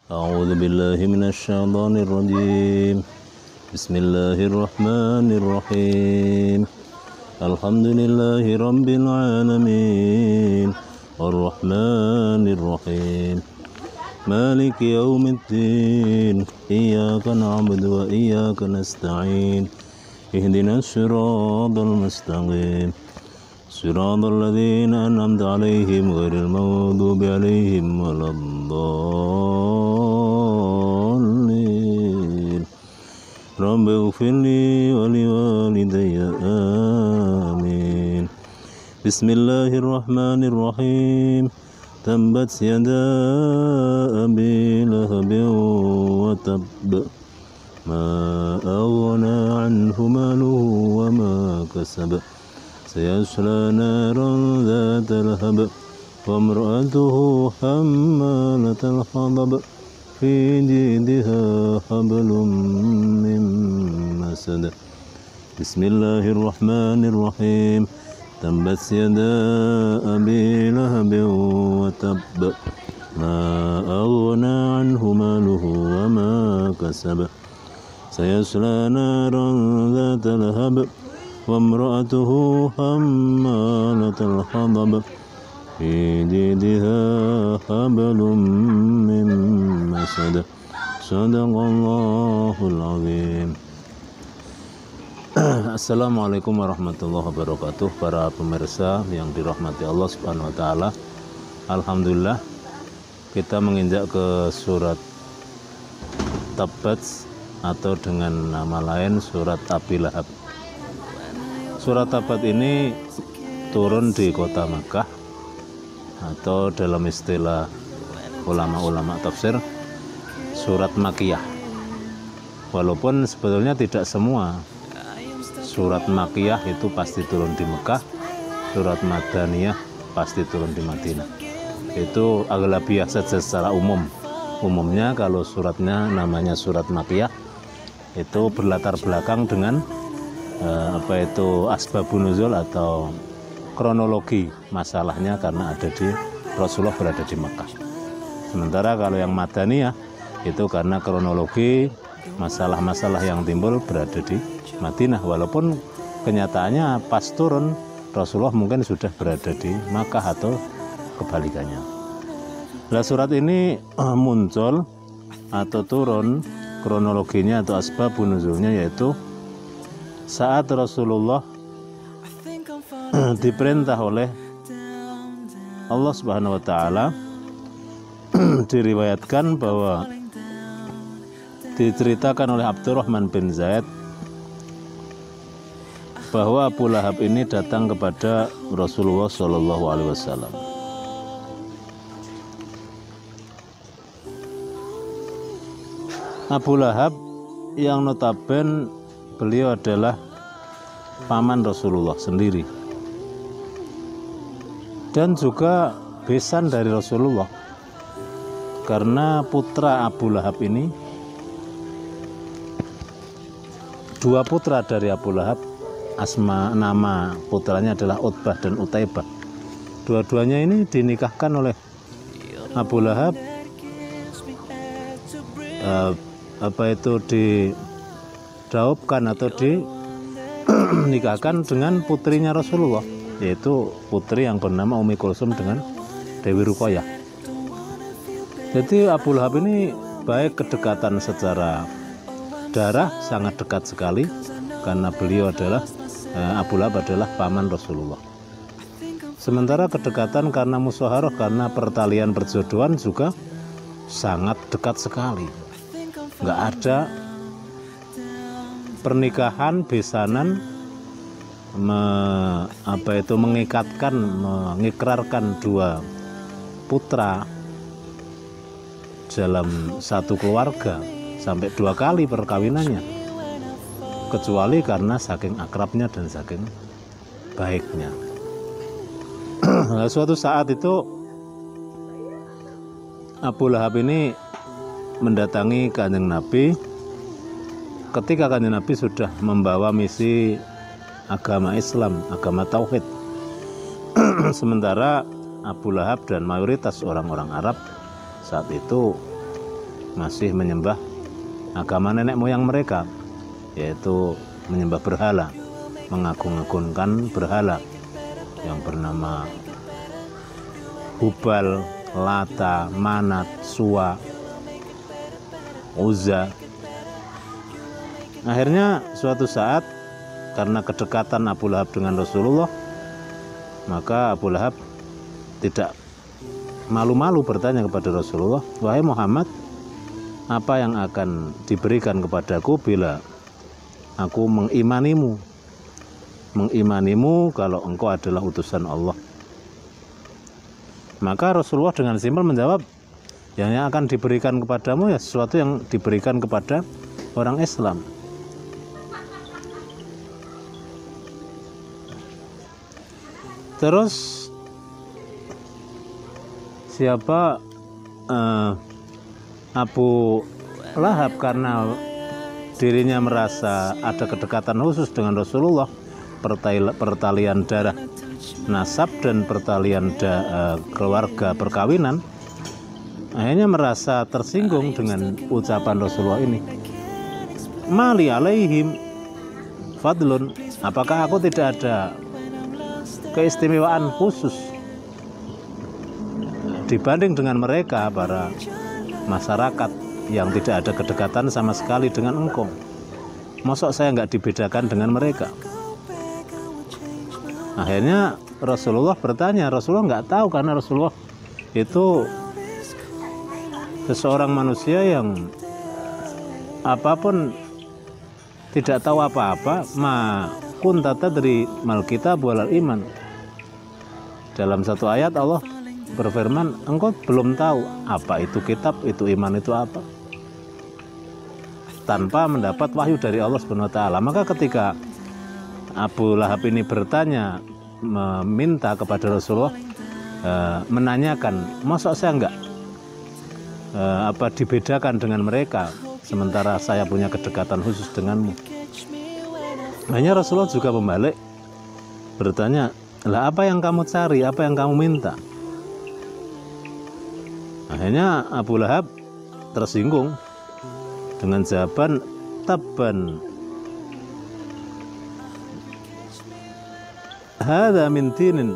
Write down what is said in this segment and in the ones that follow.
أعوذ بالله من الشيطان الرجيم بسم الله الرحمن الرحيم الحمد لله رب العالمين الرحمن الرحيم مالك يوم الدين إياك نعبد وإياك نستعين اهدنا الصراط المستقيم صراط الذين أنعمت عليهم غير المغضوب عليهم ولا الضالين رب اغفر لي ولوالدي آمين بسم الله الرحمن الرحيم تبت يدا أبي لهب وتب ما أغنى عنه ماله وما كسب سيصلى نارا ذات لهب وامرأته حمالة الحطب في جيدها حبل من مسد بسم الله الرحمن الرحيم تبت يدا أبي لهب وتب ما أغنى عنه ماله وما كسب سيصلى نارا ذات لهب وامرأته حمالة الحطب في جيدها حبل من مسد صدق الله العظيم. Assalamualaikum warahmatullahi wabarakatuh. Para pemirsa yang dirahmati Allah Subhanahu wa taala. Alhamdulillah kita menginjak ke surat Tabbat atau dengan nama lain surat Abi Lahab. Surat Tabbat ini turun di kota Makkah atau dalam istilah ulama-ulama tafsir surat Makkiyah. Walaupun sebetulnya tidak semua surat Makkiyah itu pasti turun di Mekah, surat Madaniyah pasti turun di Madinah. Itu aghlabiyah saja secara umum. Umumnya kalau suratnya namanya surat Makkiyah itu berlatar belakang dengan asbabun nuzul atau kronologi masalahnya karena Rasulullah berada di Mekah. Sementara kalau yang Madaniyah itu karena kronologi masalah-masalah yang timbul berada di Madinah, walaupun kenyataannya pas turun Rasulullah mungkin sudah berada di Makkah atau kebalikannya. Nah, surat ini muncul atau turun kronologinya atau asbabun nuzulnya yaitu saat Rasulullah diperintah oleh Allah Subhanahu wa taala. Diriwayatkan bahwa diceritakan oleh Abdurrahman bin Zaid bahwa Abu Lahab ini datang kepada Rasulullah Shallallahu Alaihi Wasallam. Abu Lahab yang notaben beliau adalah paman Rasulullah sendiri dan juga besan dari Rasulullah, karena putra Abu Lahab ini, dua putra dari Abu Lahab, nama putranya adalah Utbah dan Utaibah. Dua-duanya ini dinikahkan oleh Abu Lahab didaupkan atau dinikahkan dengan putrinya Rasulullah, yaitu putri yang bernama Ummi Kulsum dengan Dewi Ruqayyah. Jadi Abu Lahab ini baik kedekatan secara darah sangat dekat sekali karena beliau adalah Abu Lahab adalah paman Rasulullah. Sementara kedekatan karena musyawarah, karena pertalian perjodohan juga sangat dekat sekali. Nggak ada pernikahan besanan mengikrarkan dua putra dalam satu keluarga sampai dua kali perkawinannya, kecuali karena saking akrabnya dan saking baiknya. Nah, suatu saat itu Abu Lahab ini mendatangi Kanjeng Nabi ketika Kanjeng Nabi sudah membawa misi agama Islam, agama Tauhid. Sementara Abu Lahab dan mayoritas orang-orang Arab saat itu masih menyembah agama nenek moyang mereka, yaitu menyembah berhala, mengagung-agungkan berhala yang bernama Hubal, Lata, Manat, Suwa, Uzza. Akhirnya suatu saat karena kedekatan Abu Lahab dengan Rasulullah, maka Abu Lahab tidak malu-malu bertanya kepada Rasulullah, "Wahai Muhammad, apa yang akan diberikan kepadaku bila aku mengimanimu kalau engkau adalah utusan Allah?" Maka Rasulullah dengan simpel menjawab, yang akan diberikan kepadamu ya sesuatu yang diberikan kepada orang Islam. Terus siapa Abu Lahab karena dirinya merasa ada kedekatan khusus dengan Rasulullah, pertalian darah nasab dan pertalian keluarga perkawinan, akhirnya merasa tersinggung dengan ucapan Rasulullah ini. Mali alaihim fadlun, apakah aku tidak ada keistimewaan khusus dibanding dengan mereka, para masyarakat yang tidak ada kedekatan sama sekali dengan engkau? Masa saya nggak dibedakan dengan mereka? Akhirnya Rasulullah bertanya. Rasulullah nggak tahu, karena Rasulullah itu seseorang manusia yang apapun tidak tahu apa-apa. Ma kunta tadri mal kitab wal iman. Dalam satu ayat Allah berfirman, engkau belum tahu apa itu kitab, itu iman, itu apa, tanpa mendapat wahyu dari Allah Subhanahu wa taala. Maka ketika Abu Lahab ini bertanya, meminta kepada Rasulullah, menanyakan, masa saya enggak dibedakan dengan mereka sementara saya punya kedekatan khusus denganmu? Hanya Rasulullah juga membalik bertanya, lah apa yang kamu cari, apa yang kamu minta? Akhirnya Abu Lahab tersinggung dengan jawaban, tabban hadza min tinin,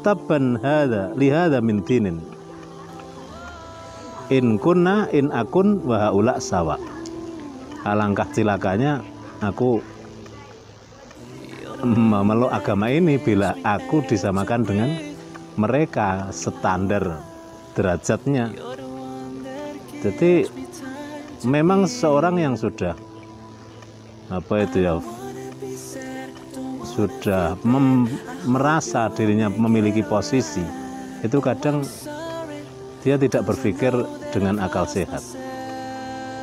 tabban hadza li hadza min tinin, in akun wa haula sawa. Alangkah cilakanya aku memeluk agama ini bila aku disamakan dengan mereka, standar derajatnya. Jadi memang seorang yang sudah sudah merasa dirinya memiliki posisi, itu kadang dia tidak berpikir dengan akal sehat.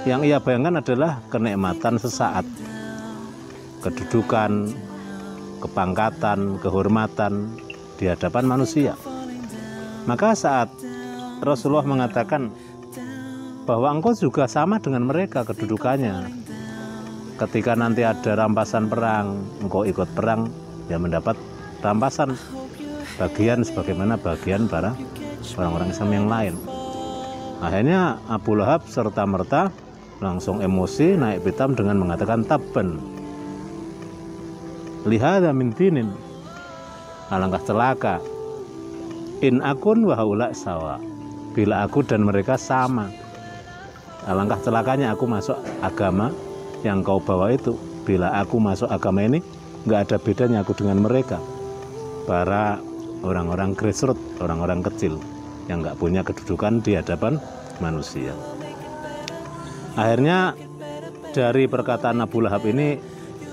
Yang ia bayangkan adalah kenikmatan sesaat, kedudukan, kepangkatan, kehormatan di hadapan manusia. Maka saat Rasulullah mengatakan bahwa engkau juga sama dengan mereka kedudukannya, ketika nanti ada rampasan perang, engkau ikut perang, ya mendapat rampasan bagian sebagaimana bagian para orang-orang Islam yang lain. Akhirnya Abu Lahab serta merta langsung emosi, naik pitam dengan mengatakan, tabban lihada min tinin, alangkah celaka, in akun wa haula sawa, bila aku dan mereka sama. Alangkah celakanya aku masuk agama yang kau bawa itu. Bila aku masuk agama ini, nggak ada bedanya aku dengan mereka, para orang-orang grassroots, orang-orang kecil yang nggak punya kedudukan di hadapan manusia. Akhirnya dari perkataan Abu Lahab ini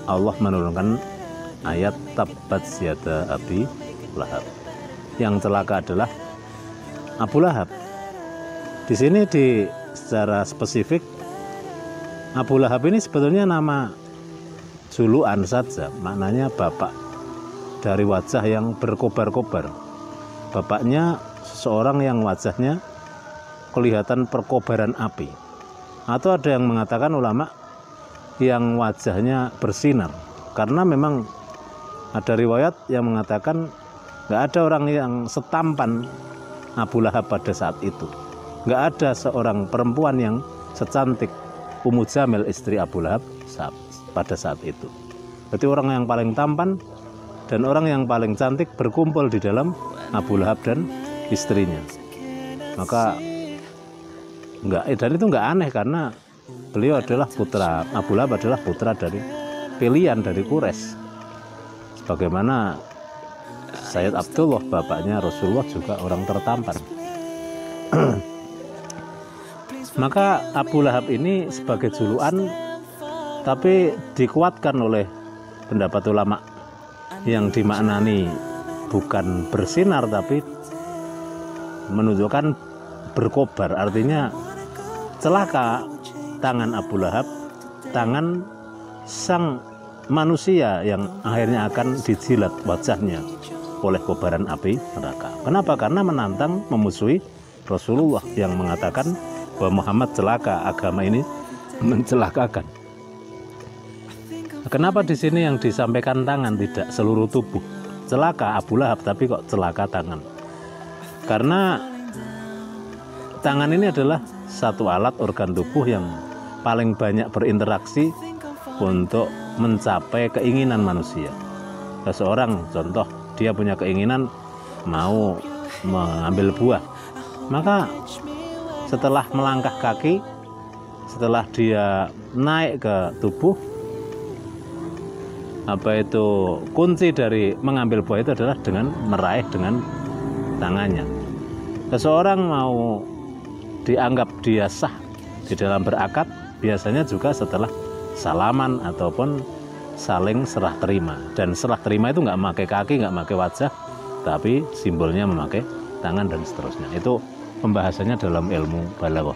Allah menurunkan ayat tabbat yada Abi Lahab. Yang celaka adalah Abu Lahab. Di sini secara spesifik Abu Lahab ini sebetulnya nama julukan saja, maknanya bapak dari wajah yang berkobar-kobar. Bapaknya seseorang yang wajahnya kelihatan perkobaran api, atau ada yang mengatakan ulama yang wajahnya bersinar, karena memang ada riwayat yang mengatakan nggak ada orang yang setampan Abu Lahab pada saat itu. nggak ada seorang perempuan yang secantik Ummu Jamil istri Abu Lahab pada saat itu. Berarti orang yang paling tampan dan orang yang paling cantik berkumpul di dalam Abu Lahab dan istrinya. Maka dan itu nggak aneh karena beliau adalah putra, Abu Lahab adalah putra dari pilihan dari Quraisy. Sebagaimana Sayyid Abdullah bapaknya Rasulullah juga orang tertampan. Maka Abu Lahab ini sebagai julukan, tapi dikuatkan oleh pendapat ulama yang dimaknani bukan bersinar tapi menunjukkan berkobar, artinya celaka tangan Abu Lahab, tangan sang manusia yang akhirnya akan dijilat wajahnya oleh kobaran api neraka. Kenapa? Karena menantang, memusuhi Rasulullah yang mengatakan bahwa Muhammad celaka, agama ini mencelakakan. Kenapa di sini yang disampaikan tangan, tidak seluruh tubuh? Celaka Abu Lahab tapi kok celaka tangan? Karena tangan ini adalah satu alat organ tubuh yang paling banyak berinteraksi untuk mencapai keinginan manusia. Seseorang contoh dia punya keinginan mau mengambil buah, maka setelah melangkah kaki, setelah dia naik ke tubuh, kunci dari mengambil buah itu adalah dengan meraih dengan tangannya. Seseorang mau dianggap dia sah di dalam berakad, biasanya juga setelah salaman ataupun saling serah terima. Dan serah terima itu nggak memakai kaki, nggak memakai wajah, tapi simbolnya memakai tangan dan seterusnya. Itu pembahasannya dalam ilmu balaghah.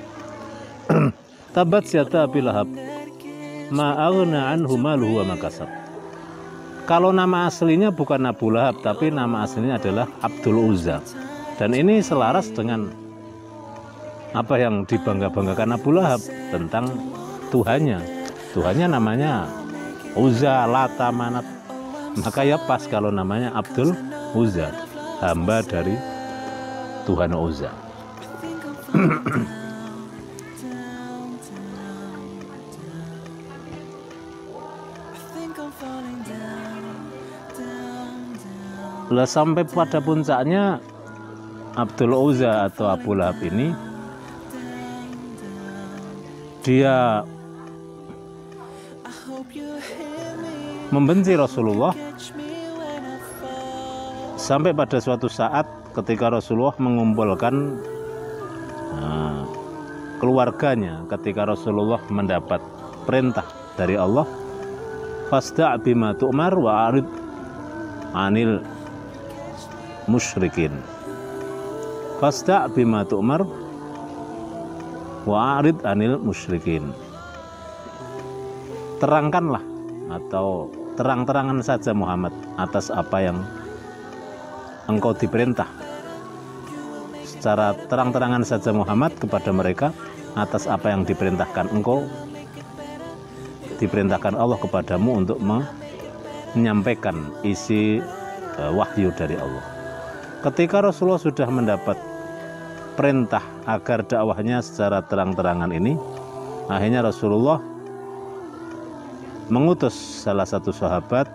Tabat yada Abi Lahab ma aghna anhu maluhu wa ma kasab. Kalau nama aslinya bukan Abu Lahab, tapi nama aslinya adalah Abdul Uzza. Dan ini selaras dengan apa yang dibangga-banggakan Abu Lahab tentang Tuhannya. Tuhannya namanya Uzza, Lata, Manat. Maka ya pas kalau namanya Abdul Uzza, hamba dari Tuhan Uzza. Lah sampai pada puncaknya Abdul Uzza atau Abu Lahab ini dia membenci Rasulullah sampai pada suatu saat ketika Rasulullah mengumpulkan keluarganya, ketika Rasulullah mendapat perintah dari Allah, fasda' bima tu'mar wa arid anil musyrikin. Fasda' bima tu'mar wa arid anil musyrikin. Terangkanlah atau terang-terangan saja Muhammad atas apa yang engkau diperintah. Secara terang-terangan saja Muhammad kepada mereka atas apa yang diperintahkan engkau, diperintahkan Allah kepadamu untuk menyampaikan isi wahyu dari Allah. Ketika Rasulullah sudah mendapat perintah agar dakwahnya secara terang-terangan ini, akhirnya Rasulullah mengutus salah satu sahabat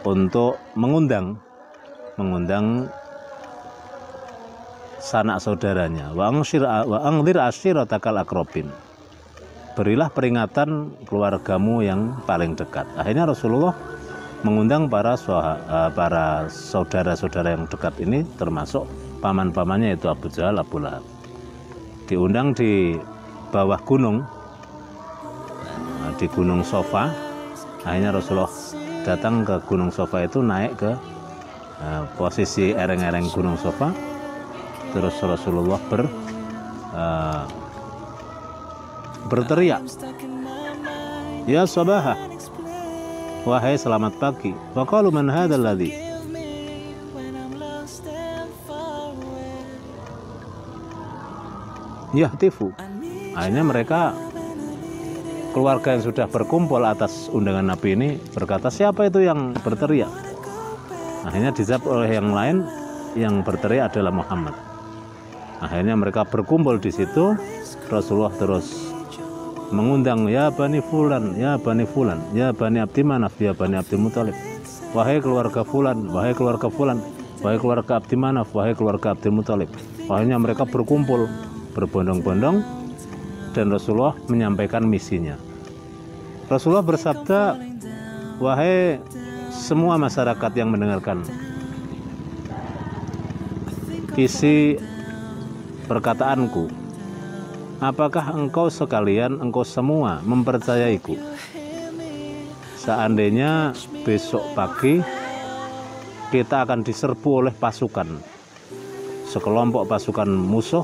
untuk mengundang sanak saudaranya, wa angzir ashiratakal aqrabin. Berilah peringatan keluargamu yang paling dekat. Akhirnya Rasulullah mengundang para saudara-saudara yang dekat ini, termasuk paman-pamannya yaitu Abu Jahal, Abu Lahab. Diundang di bawah gunung, di Gunung Sofa. Akhirnya Rasulullah datang ke Gunung Sofa itu, naik ke posisi ereng-ereng Gunung Sofa. Terus Rasulullah berteriak, ya sabahah, wahai selamat pagi. Faqalu man hadzal ladzi yahtifu. Akhirnya mereka, keluarga yang sudah berkumpul atas undangan Nabi ini, berkata, siapa itu yang berteriak? Akhirnya dijawab oleh yang lain, yang berteriak adalah Muhammad. Akhirnya mereka berkumpul di situ. Rasulullah terus mengundang, ya Bani Fulan, ya Bani Fulan, ya Bani Abdi Manaf, ya Bani Abdul Muthalib. Wahai keluarga Fulan, wahai keluarga Fulan, wahai keluarga Abdi Manaf, wahai keluarga Abdul Muthalib. Akhirnya mereka berkumpul berbondong-bondong dan Rasulullah menyampaikan misinya. Rasulullah bersabda, wahai semua masyarakat yang mendengarkan isi perkataanku, apakah engkau sekalian, engkau semua mempercayaiku? Seandainya besok pagi kita akan diserbu oleh pasukan, sekelompok pasukan musuh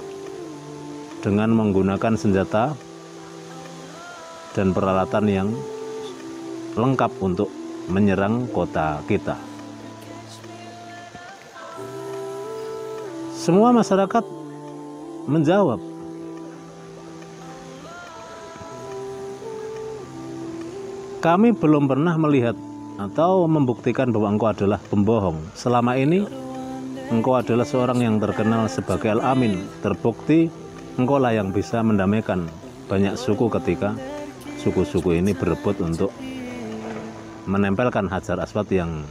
dengan menggunakan senjata dan peralatan yang lengkap untuk menyerang kota kita. Semua masyarakat menjawab, kami belum pernah melihat atau membuktikan bahwa engkau adalah pembohong. Selama ini engkau adalah seorang yang terkenal sebagai Al-Amin. Terbukti engkaulah yang bisa mendamaikan banyak suku ketika suku-suku ini berebut untuk menempelkan Hajar Aswad yang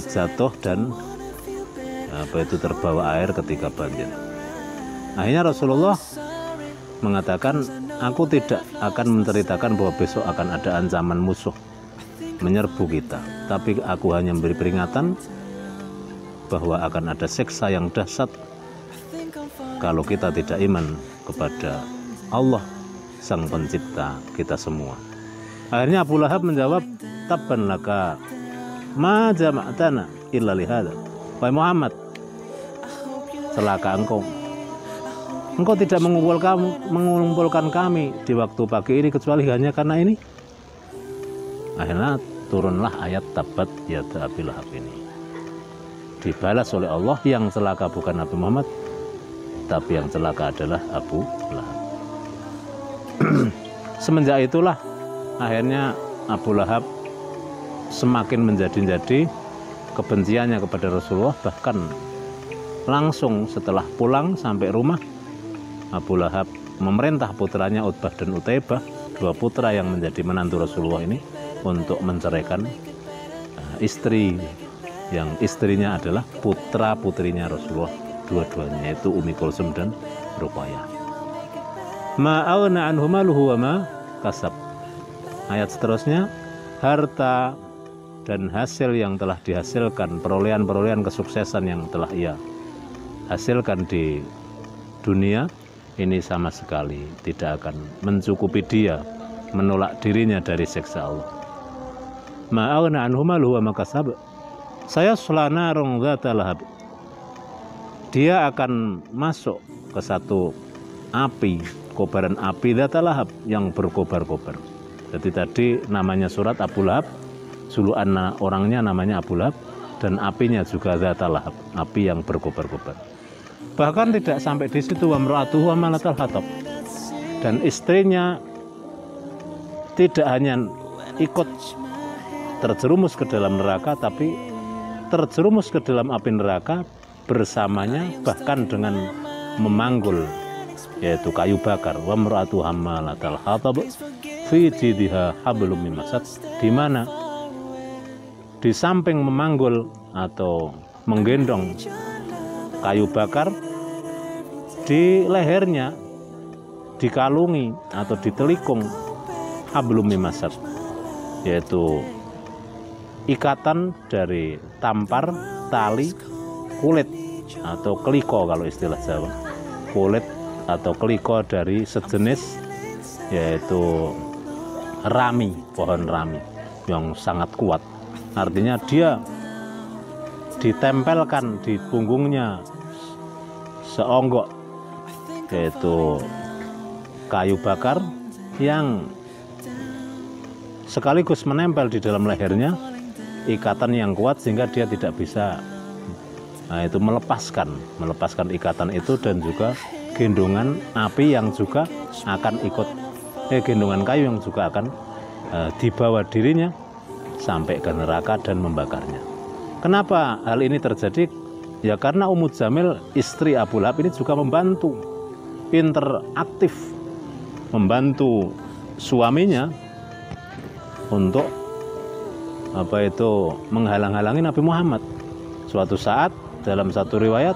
jatuh dan itu terbawa air ketika banjir. Akhirnya Rasulullah mengatakan, aku tidak akan menceritakan bahwa besok akan ada ancaman musuh menyerbu kita, tapi aku hanya memberi peringatan bahwa akan ada siksa yang dahsyat kalau kita tidak iman kepada Allah Sang Pencipta kita semua. Akhirnya Abu Lahab menjawab, tabban laka ma jama'tana illa lihada. Wahai Muhammad, celaka engkau. Engkau tidak mengumpulkan kami di waktu pagi ini kecuali hanya karena ini. Akhirnya turunlah ayat tabat yada Abi Lahab ini. Dibalas oleh Allah, yang celaka bukan Nabi Muhammad, tapi yang celaka adalah Abu Lahab. Semenjak itulah akhirnya Abu Lahab semakin menjadi-jadi kebenciannya kepada Rasulullah. Bahkan langsung setelah pulang sampai rumah, Abu Lahab memerintah putranya Utbah dan Utaibah, dua putra yang menjadi menantu Rasulullah ini, untuk menceraikan istri yang istrinya adalah putra-putrinya Rasulullah, dua-duanya, yaitu Ummi Kulsum dan Ruqayyah. Ma'aghna anhu maluhu wa ma kasab. Ayat seterusnya, harta dan hasil yang telah dihasilkan, perolehan-perolehan kesuksesan yang telah ia hasilkan di dunia ini sama sekali tidak akan mencukupi dia menolak dirinya dari siksa Allah. Ma'aghna anhu maluhu wa ma kasab. Sayasla narun dzata lahab. Dia akan masuk ke satu api, kobaran api dzata lahab yang berkobar-kobar. Jadi tadi namanya surat Abu Lahab, julukan orangnya namanya Abu Lahab, dan apinya juga dzata lahab, api yang berkobar-kobar. Bahkan tidak sampai di situ, wa imra'atuhu hamalatal hatab, dan istrinya tidak hanya ikut terjerumus ke dalam neraka, tapi terjerumus ke dalam api neraka bersamanya, bahkan dengan memanggul, yaitu kayu bakar. Wa imra'atuhu hamalatal hatab fi jidha hablum min masad, di mana di samping memanggul atau menggendong kayu bakar, di lehernya dikalungi atau ditelikung hablum min masad, yaitu ikatan dari tampar, tali, kulit atau keliko kalau istilah Jawa, kulit atau keliko dari sejenis, yaitu rami, pohon rami yang sangat kuat. Artinya dia ditempelkan di punggungnya seonggok, yaitu kayu bakar yang sekaligus menempel di dalam lehernya, ikatan yang kuat sehingga dia tidak bisa itu melepaskan ikatan itu, dan juga gendongan api yang juga akan ikut gendongan kayu yang juga akan dibawa dirinya sampai ke neraka dan membakarnya. Kenapa hal ini terjadi? Ya karena Ummu Jamil istri Abu Lahab ini juga membantu, interaktif, membantu suaminya untuk menghalang-halangi Nabi Muhammad. Suatu saat dalam satu riwayat,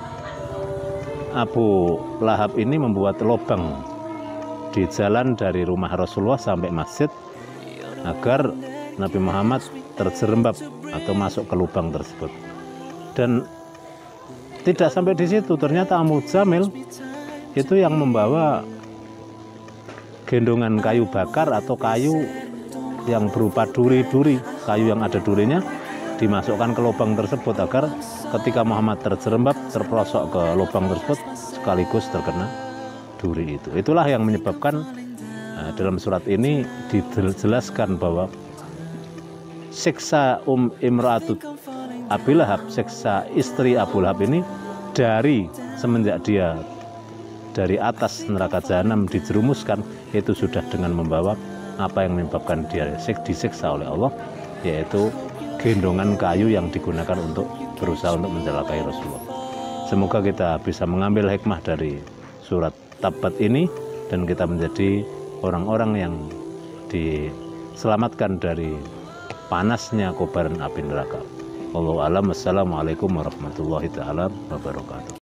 Abu Lahab ini membuat lubang di jalan dari rumah Rasulullah sampai masjid agar Nabi Muhammad terjerembab atau masuk ke lubang tersebut. Dan tidak sampai di situ, ternyata Ummu Jamil itu yang membawa gendongan kayu bakar atau kayu yang berupa duri-duri, kayu yang ada durinya dimasukkan ke lubang tersebut agar ketika Muhammad terjerembab, terperosok ke lubang tersebut sekaligus terkena duri itu. Itulah yang menyebabkan dalam surat ini dijelaskan bahwa siksa Imra'atut Abi Lahab, siksa istri Abu Lahab ini dari semenjak dia dari atas neraka jahanam dijerumuskan, itu sudah dengan membawa apa yang menyebabkan dia disiksa oleh Allah, yaitu gendongan kayu yang digunakan untuk berusaha untuk mencelakai Rasulullah. Semoga kita bisa mengambil hikmah dari surat Tabbat ini dan kita menjadi orang-orang yang diselamatkan dari panasnya kobaran api neraka. Wallahu a'lam. Wassalamualaikum warahmatullahi taala wabarakatuh.